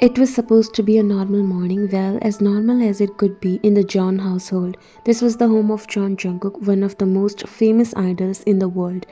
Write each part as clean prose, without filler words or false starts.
It was supposed to be a normal morning, well, as normal as it could be in the John household. This was the home of John Jungkook, one of the most famous idols in the world.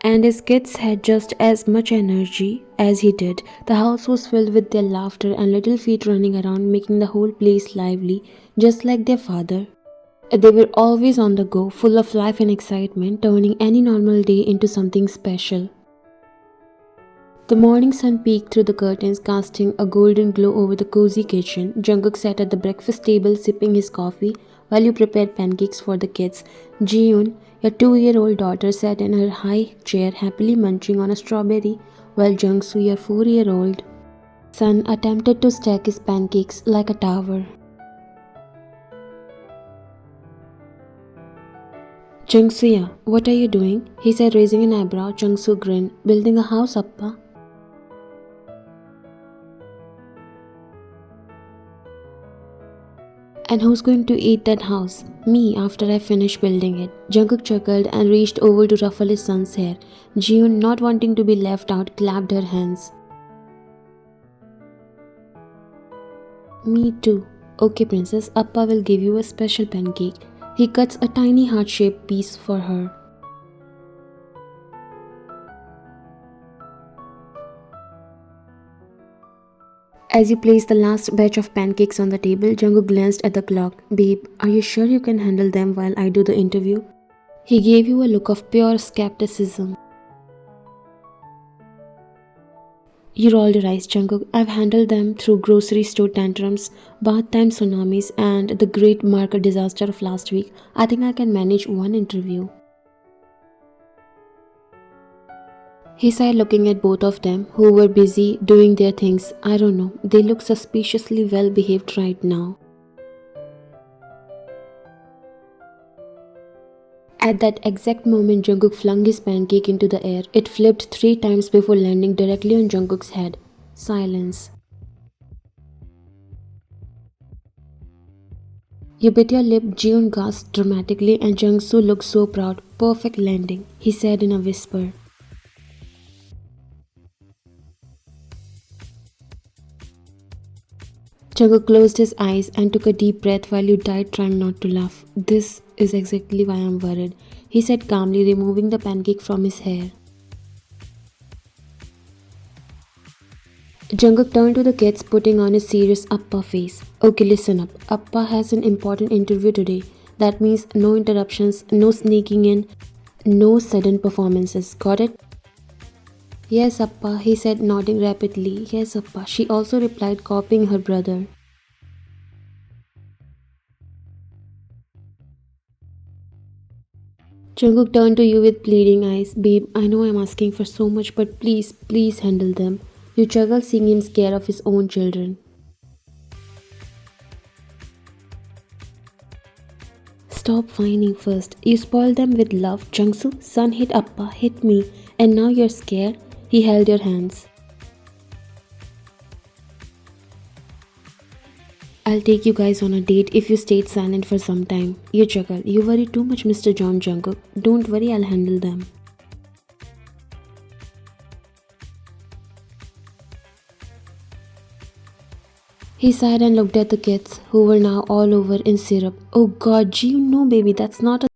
And his kids had just as much energy as he did. The house was filled with their laughter and little feet running around, making the whole place lively, just like their father. They were always on the go, full of life and excitement, turning any normal day into something special. The morning sun peeked through the curtains, casting a golden glow over the cozy kitchen. Jungkook sat at the breakfast table sipping his coffee while you prepared pancakes for the kids. Jiyoon, your 2-year-old daughter, sat in her high chair happily munching on a strawberry, while Jungsu, your 4-year-old son, attempted to stack his pancakes like a tower. Jungsuya, what are you doing? He said, raising an eyebrow. Jungsu grinned. Building a house, Appa. And who's going to eat that house? Me, after I finish building it. Jungkook chuckled and reached over to ruffle his son's hair. Jiyoon, not wanting to be left out, clapped her hands. Me too. Okay, princess, Appa will give you a special pancake. He cuts a tiny heart-shaped piece for her. As he placed the last batch of pancakes on the table, Jungkook glanced at the clock. Babe, are you sure you can handle them while I do the interview? He gave you a look of pure skepticism. You rolled your eyes, Jungkook. I've handled them through grocery store tantrums, bath time tsunamis, and the great market disaster of last week. I think I can manage one interview. He sighed, looking at both of them, who were busy doing their things. I don't know, they look suspiciously well behaved right now. At that exact moment, Jungkook flung his pancake into the air. It flipped 3 times before landing directly on Jungkook's head. Silence. You bit your lip, Jiun gasped dramatically, and Jungsu looked so proud. Perfect landing, he said in a whisper. Jungkook closed his eyes and took a deep breath while you died trying not to laugh. This is exactly why I'm worried, he said calmly, removing the pancake from his hair. Jungkook turned to the kids, putting on a serious Appa face. Okay, listen up. Appa has an important interview today. That means no interruptions, no sneaking in, no sudden performances. Got it? Yes, Appa, he said, nodding rapidly. Yes, Appa, she also replied, copying her brother. Jungkook turned to you with pleading eyes. Babe, I know I'm asking for so much, but please, please handle them. You chuckled, seeing him scared of his own children. Stop whining first. You spoiled them with love. Jungsu, son hit Appa, hit me, and now you're scared. He held your hands. I'll take you guys on a date if you stayed silent for some time. You chuckled. You worry too much, Mr. John Jungkook. Don't worry, I'll handle them. He sighed and looked at the kids, who were now all over in syrup. Oh god, G, you know, baby, that's not a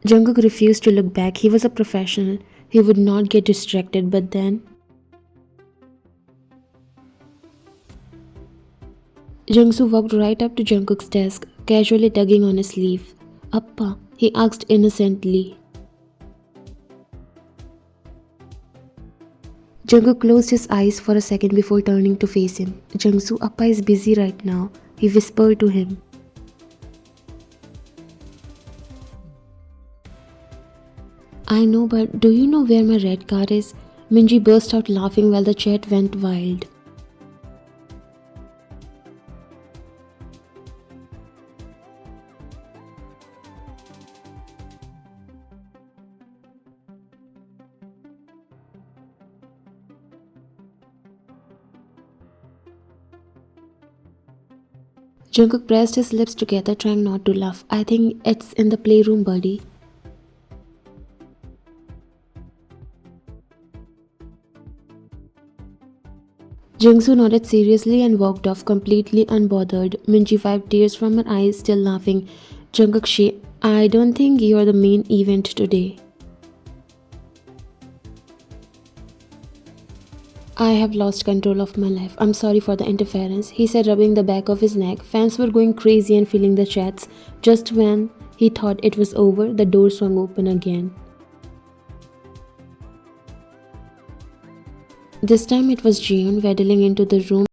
Jungkook refused to look back. He was a professional. He would not get distracted, but then Jungsu walked right up to Jungkook's desk, casually tugging on his sleeve. Appa, he asked innocently. Jungkook closed his eyes for a second before turning to face him. Jungsu, Appa is busy right now, he whispered to him. I know, but do you know where my red car is? Minji burst out laughing while the chat went wild. Jungkook pressed his lips together, trying not to laugh. I think it's in the playroom, buddy. Jungsu nodded seriously and walked off, completely unbothered. Minji wiped tears from her eyes, still laughing. Jungkook, I don't think you're the main event today. I have lost control of my life. I'm sorry for the interference, he said, rubbing the back of his neck. Fans were going crazy and filling the chats. Just when he thought it was over, the door swung open again. This time it was Jiyeon waddling into the room.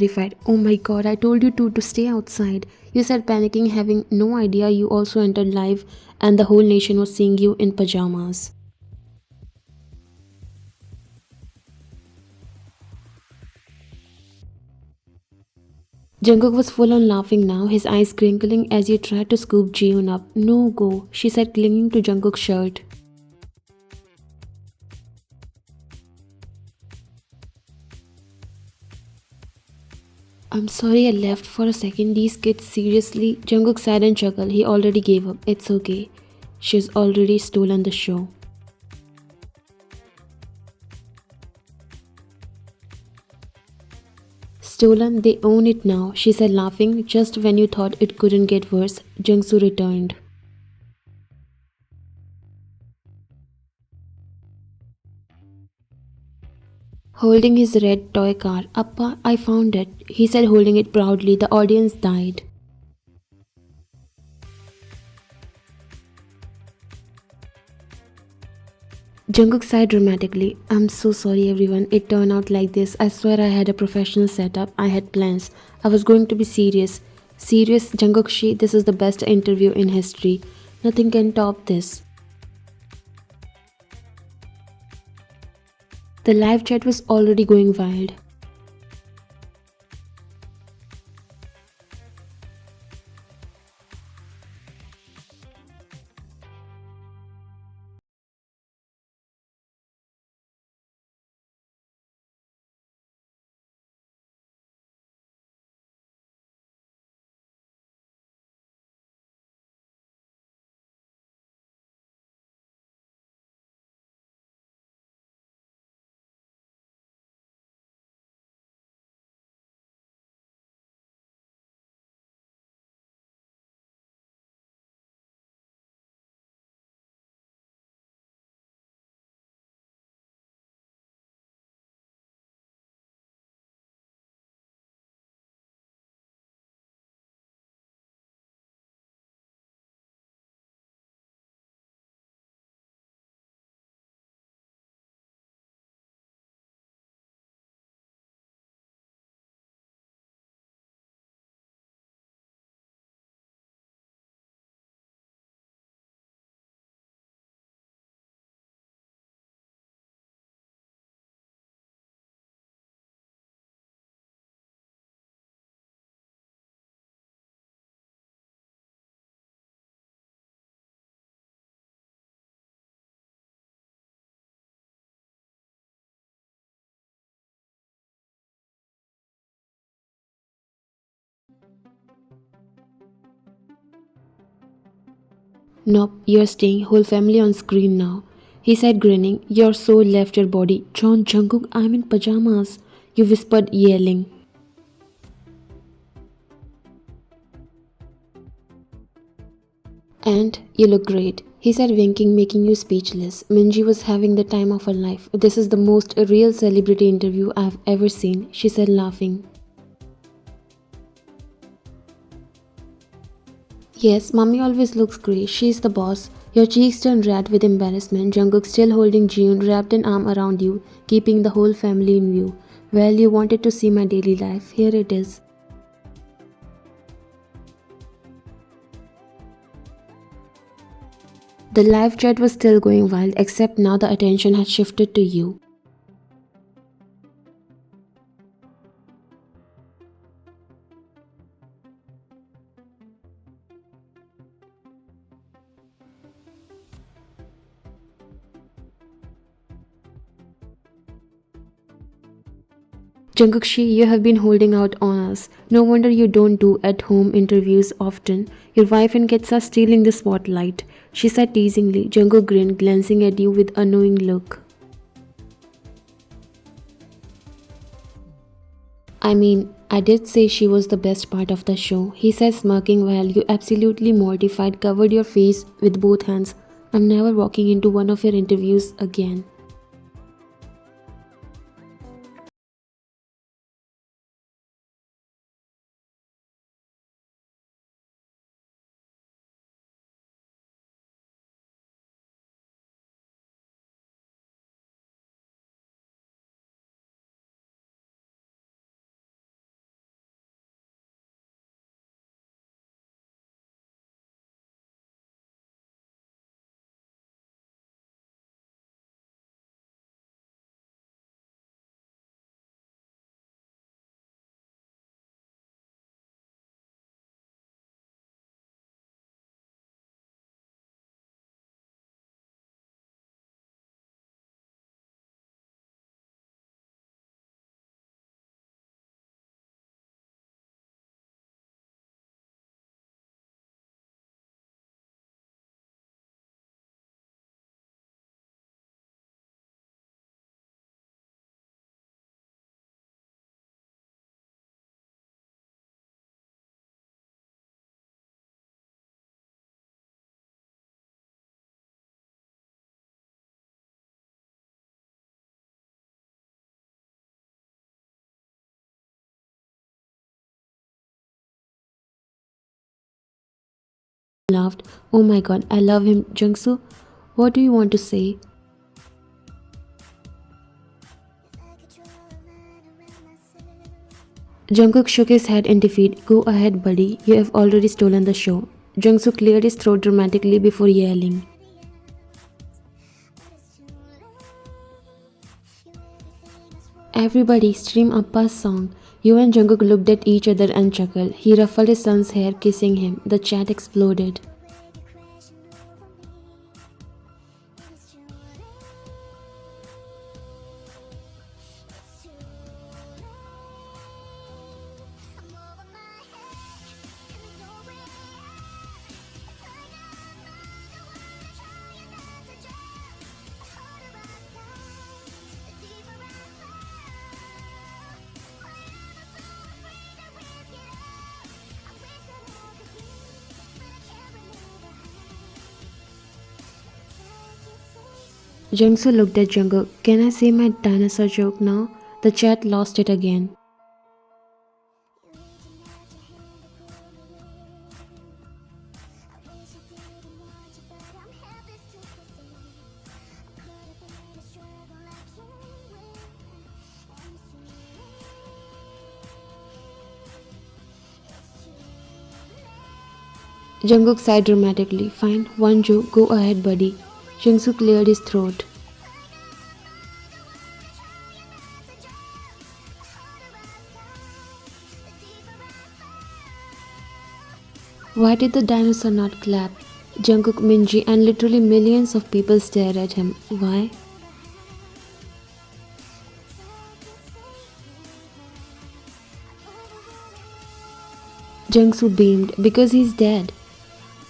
Terrified. Oh my god, I told you to stay outside. You said, panicking, having no idea you also entered live and the whole nation was seeing you in pajamas. Jungkook was full on laughing now, his eyes crinkling as he tried to scoop Jiyeon up. No go, she said, clinging to Jungkook's shirt. I'm sorry I left for a second. These kids, seriously. Jungkook sighed and chuckled. He already gave up. It's okay. She's already stolen the show. Stolen, they own it now, she said, laughing. Just when you thought it couldn't get worse, Jungsu returned. Holding his red toy car. Appa, I found it, he said, holding it proudly. The audience died. Jungkook sighed dramatically. I'm so sorry everyone, it turned out like this. I swear I had a professional setup, I had plans. I was going to be serious. Serious, Jungkook, this is the best interview in history. Nothing can top this. The live chat was already going wild. Nope, you're staying whole family on screen now. He said grinning. Your soul left your body. John Jungkook, I'm in pajamas. You whispered, yelling. And you look great. He said winking, making you speechless. Minji was having the time of her life. This is the most real celebrity interview I've ever seen, she said laughing. Yes, mommy always looks great. She's the boss. Your cheeks turn red with embarrassment. Jungkook still holding June, wrapped an arm around you, keeping the whole family in view. Well, you wanted to see my daily life. Here it is. The live chat was still going wild, except now the attention had shifted to you. Jungkook, you have been holding out on us. No wonder you don't do at-home interviews often. Your wife and kids are stealing the spotlight, she said teasingly. Jungkook grinned, glancing at you with a knowing look. I did say she was the best part of the show, he said, smirking while you, absolutely mortified, covered your face with both hands. I'm never walking into one of your interviews again. Laughed. Oh my god, I love him, Jungsu. What do you want to say? Jungkook shook his head in defeat. Go ahead, buddy. You have already stolen the show. Jungsu cleared his throat dramatically before yelling. Everybody, stream Appa's song. You and Jungkook looked at each other and chuckled. He ruffled his son's hair, kissing him. The chat exploded. Jungsu looked at Jungkook. Can I say my dinosaur joke now? The chat lost it again. Jungkook sighed dramatically. Fine, one joke, go ahead, buddy. Jungsu cleared his throat. Why did the dinosaur not clap? Jungkook, Minji, and literally millions of people stare at him. Why? Jungsu beamed because he's dead.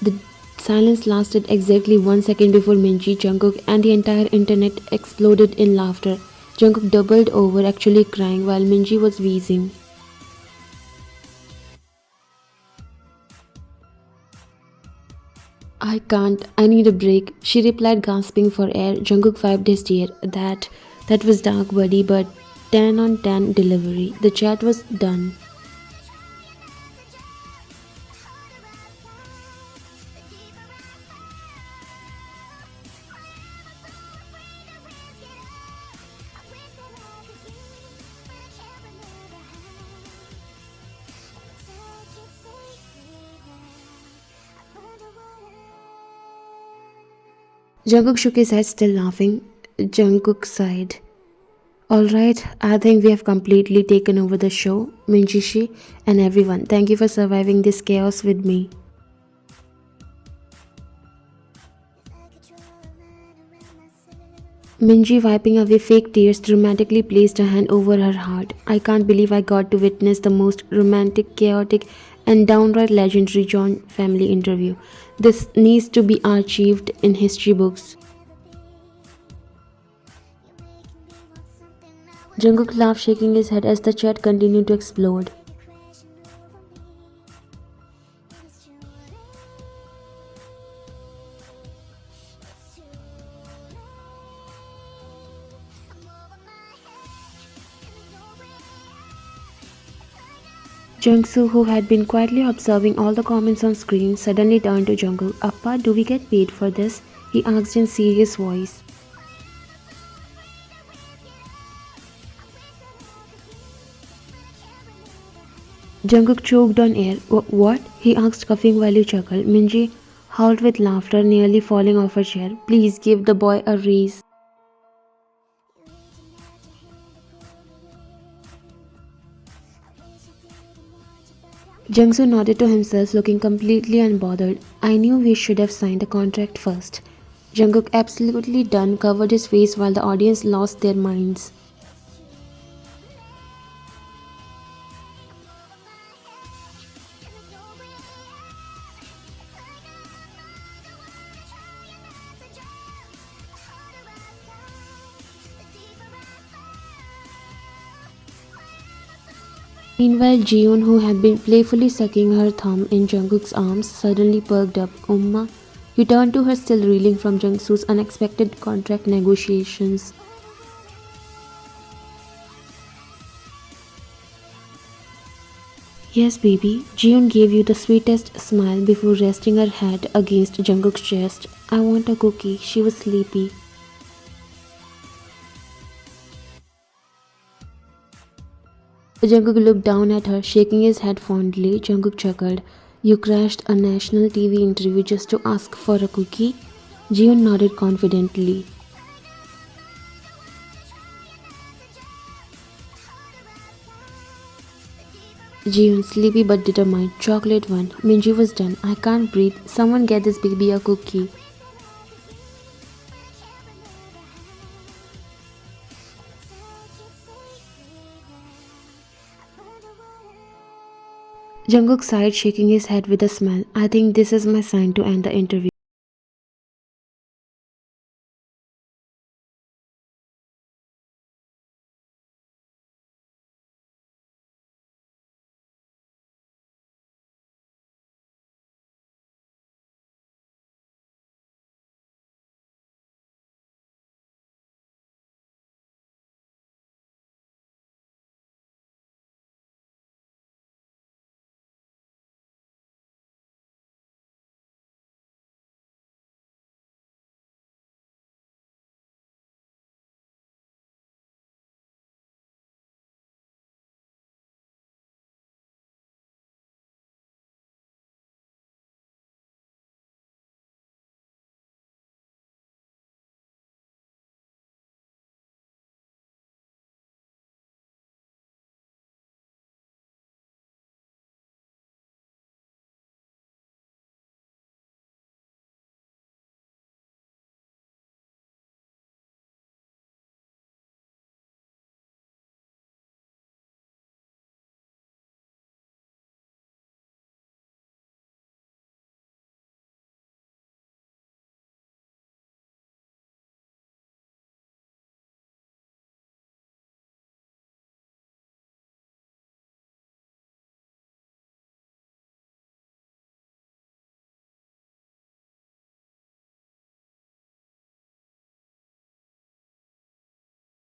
The silence lasted exactly 1 second before Minji, Jungkook, and the entire internet exploded in laughter. Jungkook doubled over, actually crying, while Minji was wheezing. I can't, I need a break, she replied, gasping for air. Jungkook wiped his tear. That was dark, buddy, but 10 on 10 delivery. The chat was done. Jungkook shook his head, still laughing. Jungkook sighed. Alright, I think we have completely taken over the show. Minjishi and everyone, thank you for surviving this chaos with me. Minji, wiping away fake tears, dramatically placed a hand over her heart. I can't believe I got to witness the most romantic, chaotic, and downright legendary John family interview. This needs to be archived in history books. Jungkook laughed, shaking his head as the chat continued to explode. Jungsu, who had been quietly observing all the comments on screen, suddenly turned to Jungkook. Appa, do we get paid for this? He asked in serious voice. Jungkook choked on air. What? He asked, coughing while he chuckled. Minji howled with laughter, nearly falling off her chair. Please give the boy a raise. Jungsu nodded to himself, looking completely unbothered. I knew we should have signed the contract first. Jungkook, absolutely done, covered his face while the audience lost their minds. Meanwhile, Jiyoon, who had been playfully sucking her thumb in Jungkook's arms, suddenly perked up. Umma, he turned to her, still reeling from Jungsu's unexpected contract negotiations. Yes, baby. Jiyoon gave you the sweetest smile before resting her head against Jungkook's chest. I want a cookie. She was sleepy. Jungkook looked down at her, shaking his head fondly. Jungkook chuckled. You crashed a national TV interview just to ask for a cookie? Jiyoon nodded confidently. Jiyoon, sleepy but determined. Chocolate one. Minji was done. I can't breathe. Someone get this baby a cookie. Jungkook sighed, shaking his head with a smile. I think this is my sign to end the interview.